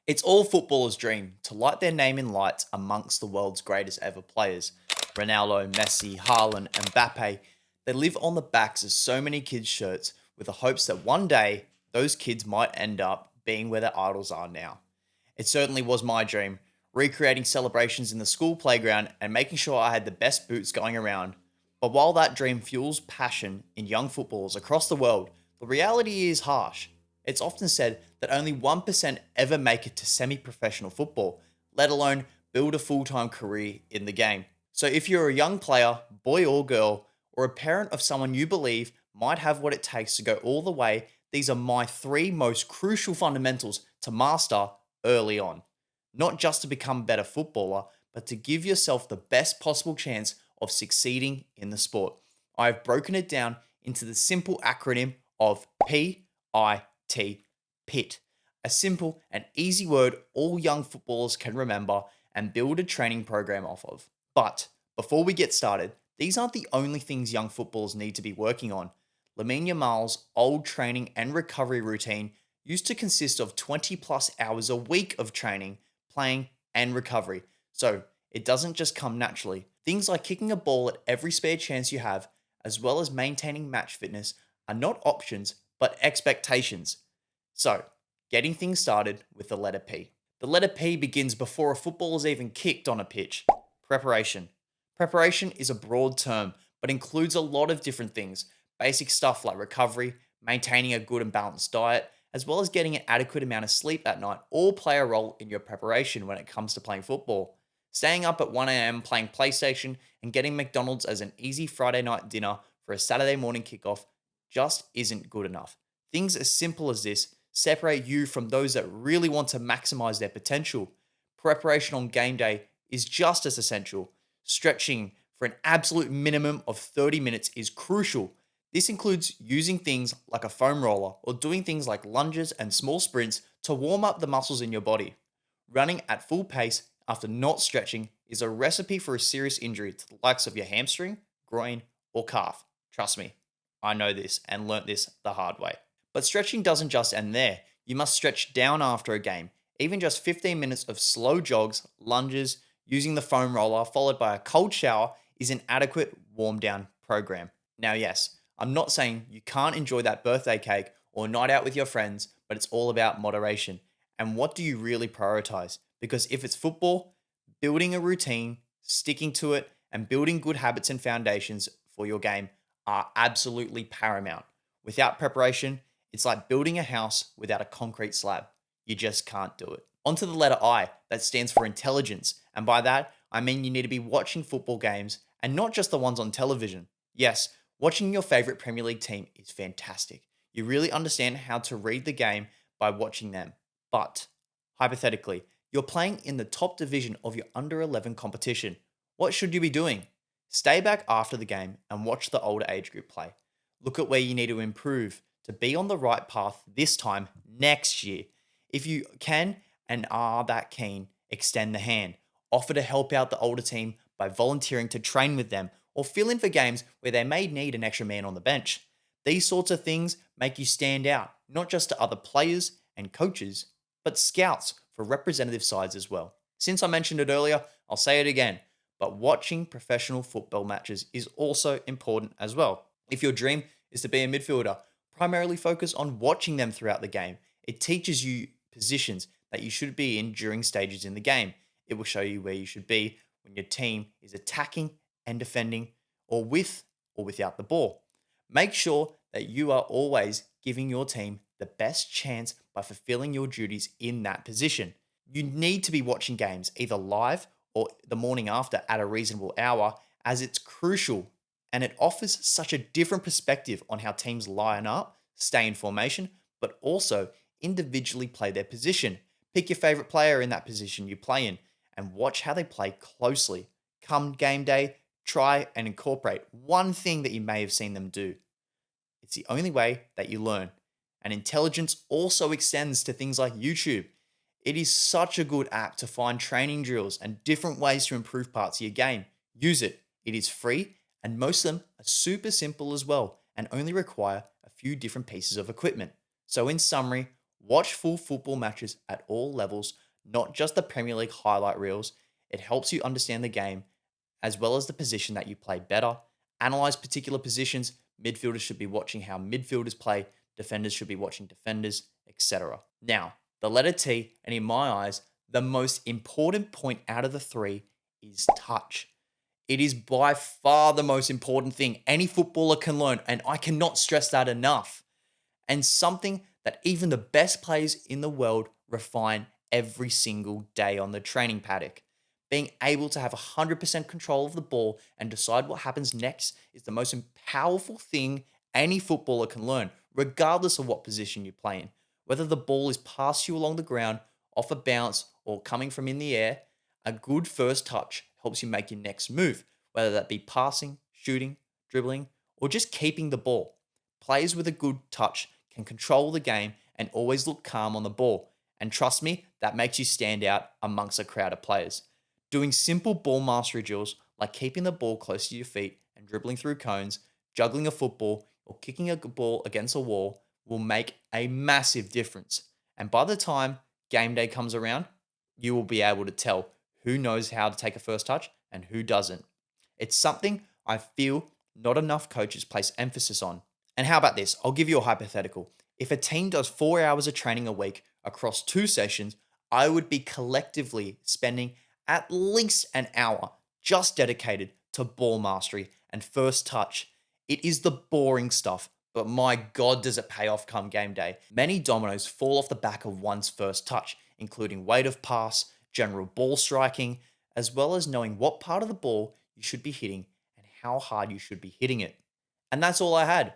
It's all footballers' dream to light their name in lights amongst the world's greatest ever players. Ronaldo, Messi, Haaland, and Mbappe, they live on the backs of so many kids' shirts with the hopes that one day those kids might end up being where their idols are now. It certainly was my dream, recreating celebrations in the school playground and making sure I had the best boots going around. But while that dream fuels passion in young footballers across the world, the reality is harsh. It's often said that only 1% ever make it to semi professional football, let alone build a full time career in the game. So if you're a young player, boy or girl, or a parent of someone you believe might have what it takes to go all the way, these are my three most crucial fundamentals to master early on. Not just to become a better footballer, but to give yourself the best possible chance of succeeding in the sport. I have broken it down into the simple acronym of PIT, PIT, a simple and easy word all young footballers can remember and build a training program off of. But before we get started, these aren't the only things young footballers need to be working on. Lamine Yamal's old training and recovery routine used to consist of 20 plus hours a week of training, playing, and recovery. So it doesn't just come naturally. Things like kicking a ball at every spare chance you have, as well as maintaining match fitness, are not options, but expectations. So, getting things started with the letter P. The letter P begins before a football is even kicked on a pitch. Preparation. Preparation is a broad term, but includes a lot of different things. Basic stuff like recovery, maintaining a good and balanced diet, as well as getting an adequate amount of sleep at night, all play a role in your preparation when it comes to playing football. Staying up at 1 a.m. playing PlayStation and getting McDonald's as an easy Friday night dinner for a Saturday morning kickoff just isn't good enough. Things as simple as this separate you from those that really want to maximize their potential. Preparation on game day is just as essential. Stretching for an absolute minimum of 30 minutes is crucial. This includes using things like a foam roller or doing things like lunges and small sprints to warm up the muscles in your body. Running at full pace after not stretching is a recipe for a serious injury to the likes of your hamstring, groin, or calf. Trust me, I know this and learnt this the hard way. But stretching doesn't just end there. You must stretch down after a game. Even just 15 minutes of slow jogs, lunges, using the foam roller, followed by a cold shower, is an adequate warm down program. Now, yes, I'm not saying you can't enjoy that birthday cake or night out with your friends, but it's all about moderation. And what do you really prioritize? Because if it's football, building a routine, sticking to it, and building good habits and foundations for your game are absolutely paramount. Without preparation, it's like building a house without a concrete slab. You just can't do it. Onto the letter I, that stands for intelligence. And by that, I mean you need to be watching football games and not just the ones on television. Yes, watching your favorite Premier League team is fantastic. You really understand how to read the game by watching them. But, hypothetically, you're playing in the top division of your under 11 competition. What should you be doing? Stay back after the game and watch the older age group play. Look at where you need to improve to be on the right path this time next year. If you can and are that keen, extend the hand. Offer to help out the older team by volunteering to train with them or fill in for games where they may need an extra man on the bench. These sorts of things make you stand out, not just to other players and coaches, but scouts for representative sides as well. Since I mentioned it earlier, I'll say it again, but watching professional football matches is also important as well. If your dream is to be a midfielder, primarily focus on watching them throughout the game. It teaches you positions that you should be in during stages in the game. It will show you where you should be when your team is attacking and defending, or with or without the ball. Make sure that you are always giving your team the best chance by fulfilling your duties in that position. You need to be watching games either live or the morning after at a reasonable hour, as it's crucial and it offers such a different perspective on how teams line up, stay in formation, but also individually play their position. Pick your favorite player in that position you play in and watch how they play closely. Come game day, try and incorporate one thing that you may have seen them do. It's the only way that you learn. And intelligence also extends to things like YouTube. It is such a good app to find training drills and different ways to improve parts of your game. Use it. It is free, and most of them are super simple as well and only require a few different pieces of equipment. So, in summary, Watch full football matches at all levels, not just the Premier League highlight reels. It helps you understand the game as well as the position that you play better. Analyze particular positions. Midfielders should be watching how midfielders play, defenders should be watching defenders, etc. Now, the letter T, and in my eyes, the most important point out of the three is touch. It is by far the most important thing any footballer can learn, and I cannot stress that enough. And something that even the best players in the world refine every single day on the training paddock. Being able to have 100% control of the ball and decide what happens next is the most powerful thing any footballer can learn, regardless of what position you play in. Whether the ball is passed you along the ground, off a bounce, or coming from in the air, a good first touch helps you make your next move, whether that be passing, shooting, dribbling, or just keeping the ball. Players with a good touch can control the game and always look calm on the ball. And trust me, that makes you stand out amongst a crowd of players. Doing simple ball mastery drills like keeping the ball close to your feet and dribbling through cones, juggling a football, or kicking a ball against a wall will make a massive difference. And by the time game day comes around, you will be able to tell who knows how to take a first touch and who doesn't. It's something I feel not enough coaches place emphasis on. And how about this? I'll give you a hypothetical. If a team does 4 hours of training a week across 2 sessions, I would be collectively spending at least an hour just dedicated to ball mastery and first touch. It is the boring stuff, but my God, does it pay off come game day. Many dominoes fall off the back of one's first touch, including weight of pass, general ball striking, as well as knowing what part of the ball you should be hitting and how hard you should be hitting it. And that's all I had.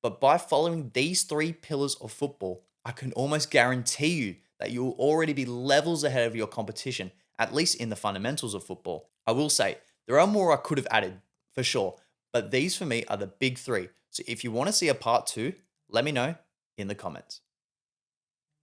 But by following these three pillars of football, I can almost guarantee you that you will already be levels ahead of your competition, at least in the fundamentals of football. I will say, there are more I could have added, for sure, but these for me are the big three. So if you want to see a part two, let me know in the comments.